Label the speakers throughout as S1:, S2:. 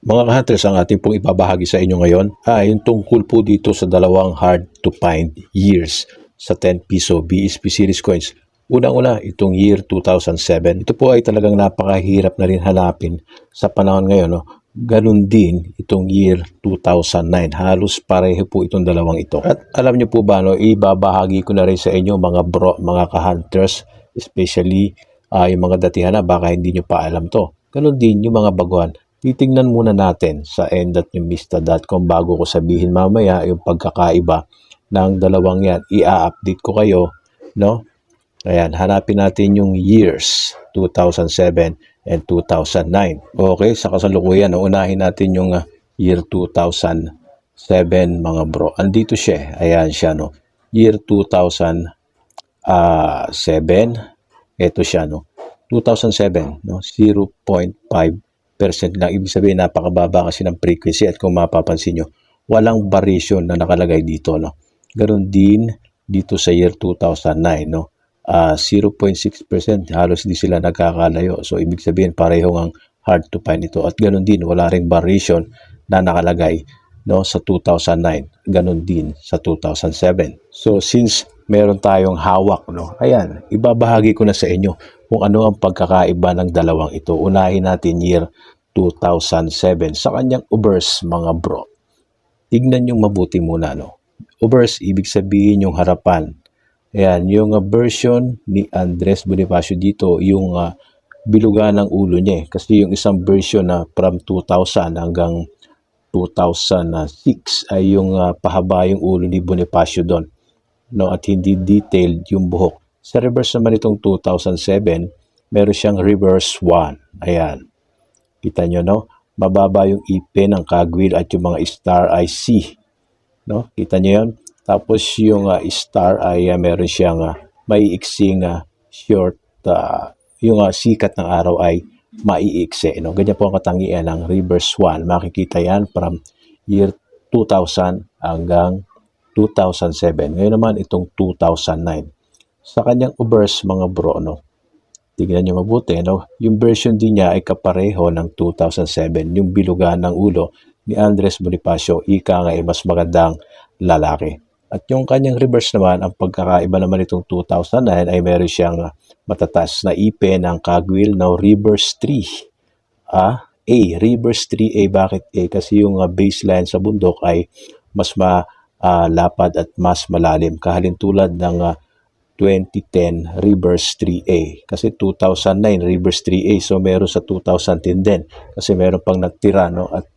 S1: Mga ka-hunters, ang ating pong ibabahagi sa inyo ngayon ay yung tungkol po dito sa dalawang hard to find years sa 10 piso BSP series coins. Unang-una, itong year 2007. Ito po ay talagang napakahirap na rin hanapin sa panahon ngayon. No? Ganun din itong year 2009. Halos pareho po itong dalawang ito. At alam niyo po ba, no, ibabahagi ko na rin sa inyo mga bro, mga ka-hunters, especially yung mga datihan na baka hindi nyo pa alam to. Ganun din yung mga baguhan. Titingnan muna natin sa end.numista.com bago ko sabihin mamaya yung pagkakaiba ng dalawang yan. I-update ko kayo, no? Ayan, hanapin natin yung years 2007 and 2009. Okay, sa kasalukuyan, unahin natin yung year 2007 mga bro. Andito siya, ayan siya, no? Year 2007, ito siya, no? 2007, no? 0.5% lang. Ibig sabihin, napakababa kasi ng frequency at kung mapapansin nyo, walang variation na nakalagay dito, no? Ganon din dito sa year 2009, no? 0.6%, halos di sila nagkakalayo. So, ibig sabihin, pareho ang hard to find ito. At ganon din, wala ring variation na nakalagay, no, sa 2009. Ganon din sa 2007. So, since meron tayong hawak, no, ayan, ibabahagi ko na sa inyo kung ano ang pagkakaiba ng dalawang ito. Unahin natin year 2007 sa kanyang obverse, mga bro. Tignan nyo mabuti muna, no. Obverse, ibig sabihin yung harapan. Ayan, yung version ni Andres Bonifacio dito, yung bilugan ng ulo niya. Kasi yung isang version na from 2000 hanggang 2006 ay yung pahaba yung ulo ni Bonifacio doon. No, at hindi detailed yung buhok. Sa reverse naman itong 2007, meron siyang reverse 1. Ayan. Kita nyo, no? Mababa yung ipin ng kagwil at yung mga star ay C. No? Kita nyo yun? Tapos yung star ay meron siyang maiiksing short, yung sikat ng araw ay maiiksi. No? Ganyan po ang katangian ng reverse 1. Makikita yan from year 2000 hanggang 2007. Ngayon naman itong 2009. Sa kanyang obverse, mga bro, no? Tignan nyo mabuti, no? Yung version din niya ay kapareho ng 2007. Yung bilugan ng ulo ni Andres Bonifacio, ika nga ay mas magandang lalaki. At yung kanyang reverse naman, ang pagkakaiba naman itong 2009 ay meron siyang matataas na ipin ng kagwil na reverse 3. Reverse 3A. Bakit A? Kasi yung baseline sa bundok ay mas lapad at mas malalim. Kahalintulad ng 2010 reverse 3A. Kasi 2009 reverse 3A. So meron sa 2010 din. Kasi meron pang natira, no? At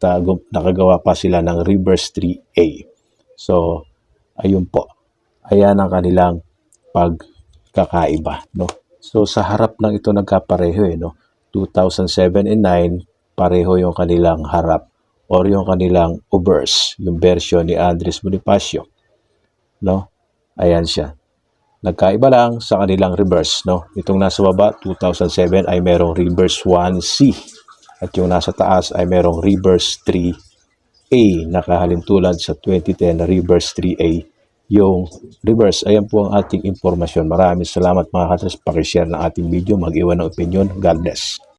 S1: nakagawa pa sila ng reverse 3A. So, ayun po. Ayan ang kanilang pagkakaiba, no? So, sa harap lang ito nagkapareho, no? 2007 and 9, pareho yung kanilang harap or yung kanilang obverse, yung version ni Andres Bonifacio, no? Ayan siya. Nagkaiba lang sa kanilang reverse, no? Itong nasa baba, 2007 ay merong reverse 1C. At yung nasa taas ay merong reverse 3A. Nakahalintulad sa 2010 na reverse 3A yung reverse. Ayan po ang ating impormasyon. Maraming salamat mga ka-hunters. Pakishare ng ating video. Mag-iwan ng opinion. God bless.